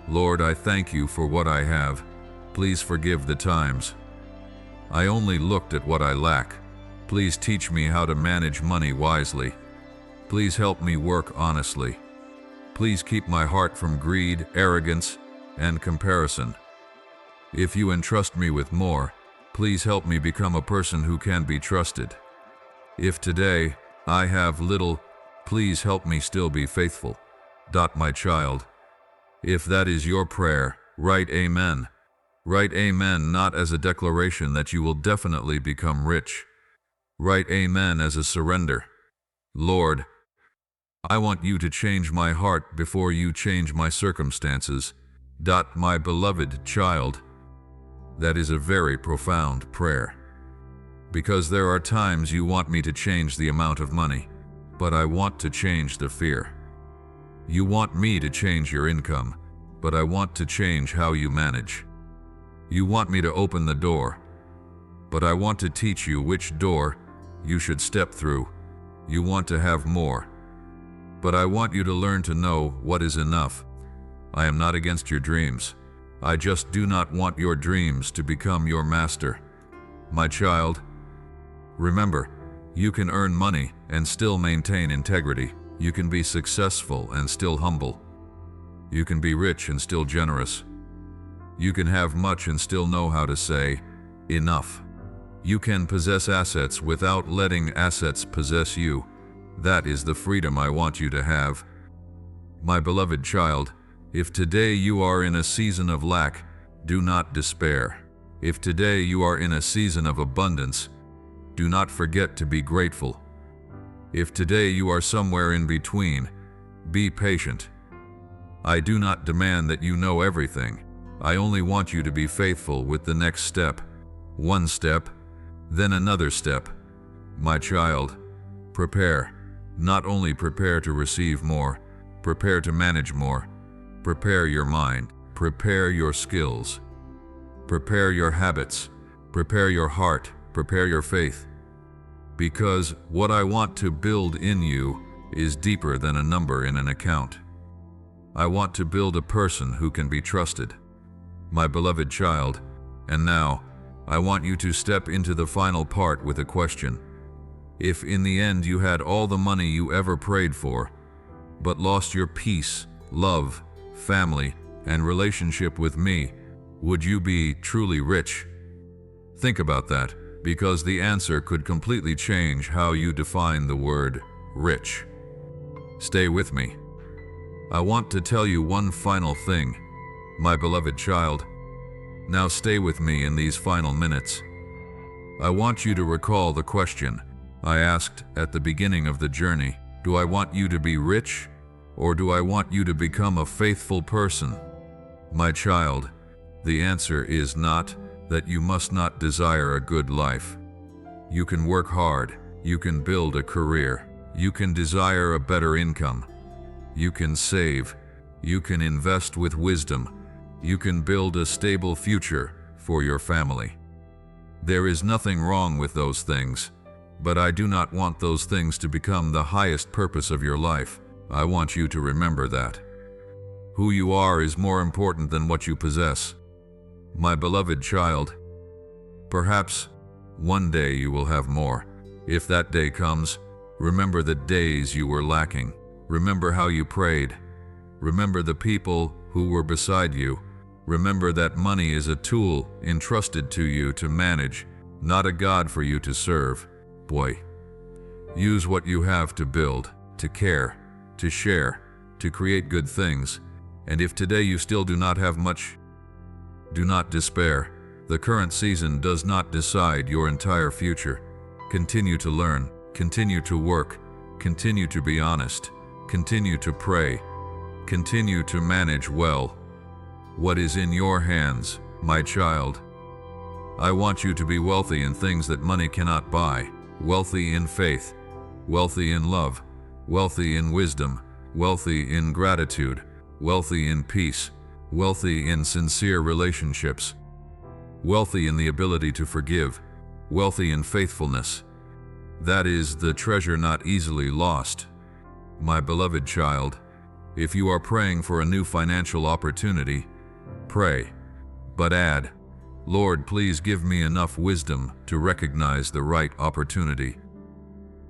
Lord, I thank you for what I have. Please forgive the times I only looked at what I lack. Please teach me how to manage money wisely. Please help me work honestly. Please keep my heart from greed, arrogance, and comparison. If you entrust me with more, please help me become a person who can be trusted. If today I have little, please help me still be faithful. My child, if that is your prayer, write Amen. Write Amen not as a declaration that you will definitely become rich. Write Amen as a surrender. Lord, I want you to change my heart before you change my circumstances. My beloved child, that is a very profound prayer. Because there are times you want me to change the amount of money, but I want to change the fear. You want me to change your income, but I want to change how you manage. You want me to open the door, but I want to teach you which door you should step through. You want to have more, but I want you to learn to know what is enough. I am not against your dreams. I just do not want your dreams to become your master. My child, remember, you can earn money and still maintain integrity. You can be successful and still humble. You can be rich and still generous. You can have much and still know how to say, enough. You can possess assets without letting assets possess you. That is the freedom I want you to have. My beloved child, if today you are in a season of lack, do not despair. If today you are in a season of abundance, do not forget to be grateful. If today you are somewhere in between, be patient. I do not demand that you know everything. I only want you to be faithful with the next step. One step, then another step. My child, prepare. Not only prepare to receive more, prepare to manage more. Prepare your mind, prepare your skills, prepare your habits, prepare your heart, prepare your faith. Because what I want to build in you is deeper than a number in an account. I want to build a person who can be trusted. My beloved child, and now, I want you to step into the final part with a question. If in the end you had all the money you ever prayed for, but lost your peace, love, family, and relationship with me, would you be truly rich? Think about that, because the answer could completely change how you define the word rich. Stay with me. I want to tell you one final thing, my beloved child. Now stay with me in these final minutes. I want you to recall the question I asked at the beginning of the journey. Do I want you to be rich, or do I want you to become a faithful person? My child, the answer is not that you must not desire a good life. You can work hard, you can build a career, you can desire a better income, you can save, you can invest with wisdom, you can build a stable future for your family. There is nothing wrong with those things, but I do not want those things to become the highest purpose of your life. I want you to remember that. Who you are is more important than what you possess. My beloved child, perhaps one day you will have more. If that day comes, remember the days you were lacking. Remember how you prayed. Remember the people who were beside you. Remember that money is a tool entrusted to you to manage, not a God for you to serve. Boy, use what you have to build, to care, to share, to create good things. And if today you still do not have much, do not despair. The current season does not decide your entire future. Continue to learn, continue to work, continue to be honest, continue to pray, continue to manage well. What is in your hands, my child? I want you to be wealthy in things that money cannot buy, wealthy in faith, wealthy in love, wealthy in wisdom, wealthy in gratitude, wealthy in peace, wealthy in sincere relationships, wealthy in the ability to forgive, wealthy in faithfulness. That is the treasure not easily lost. My beloved child, if you are praying for a new financial opportunity, pray, but add, Lord, please give me enough wisdom to recognize the right opportunity.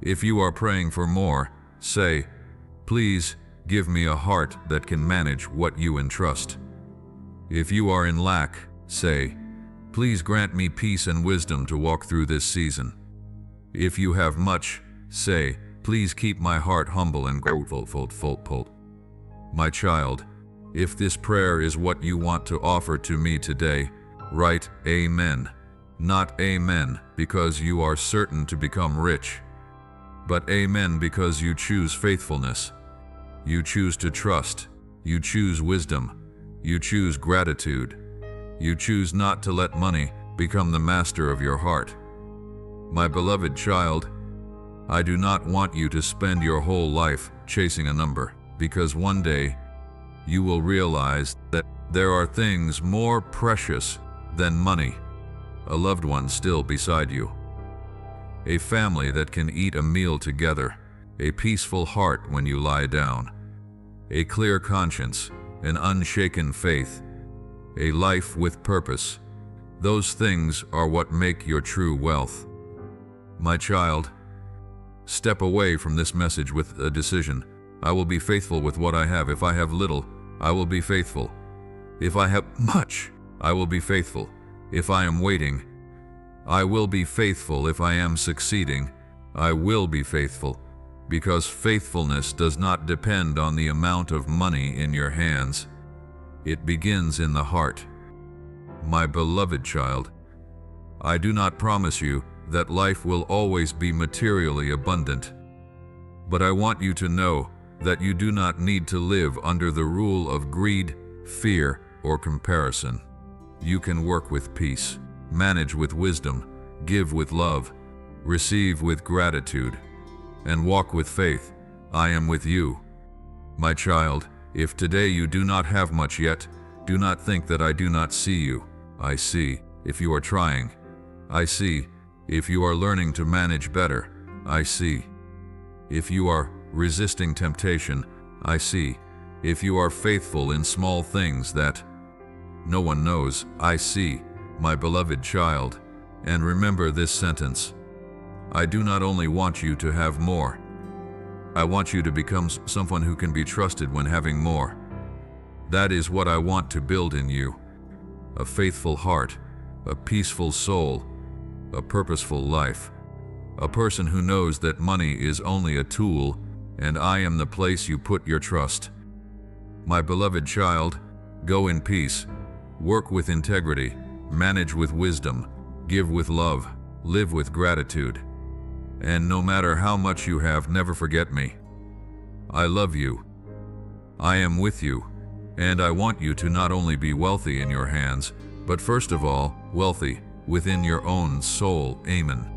If you are praying for more, say, please give me a heart that can manage what you entrust. If you are in lack, say, please grant me peace and wisdom to walk through this season. If you have much, say, please keep my heart humble and grateful. My child, if this prayer is what you want to offer to me today, write Amen. Not Amen because you are certain to become rich, but Amen because you choose faithfulness. You choose to trust. You choose wisdom. You choose gratitude. You choose not to let money become the master of your heart. My beloved child, I do not want you to spend your whole life chasing a number, because one day you will realize that there are things more precious than money. A loved one still beside you, a family that can eat a meal together, a peaceful heart when you lie down, a clear conscience, an unshaken faith, a life with purpose. Those things are what make your true wealth. My child, step away from this message with a decision. I will be faithful with what I have. If I have little, I will be faithful. If I have much, I will be faithful. If I am waiting, I will be faithful. If I am succeeding, I will be faithful, because faithfulness does not depend on the amount of money in your hands. It begins in the heart. My beloved child, I do not promise you that life will always be materially abundant, but I want you to know that you do not need to live under the rule of greed, fear, or comparison. You can work with peace, manage with wisdom, give with love, receive with gratitude, and walk with faith. I am with you. My child, if today you do not have much yet, do not think that I do not see you. I see if you are trying. I see if you are learning to manage better. I see if you are resisting temptation. I see if you are faithful in small things that no one knows. I see, my beloved child. And remember this sentence: I do not only want you to have more, I want you to become someone who can be trusted when having more. That is what I want to build in you: a faithful heart, a peaceful soul, a purposeful life, a person who knows that money is only a tool and I am the place you put your trust. My beloved child, go in peace, work with integrity, manage with wisdom, give with love, live with gratitude. And no matter how much you have, never forget me. I love you. I am with you. And I want you to not only be wealthy in your hands, but first of all, wealthy within your own soul. Amen.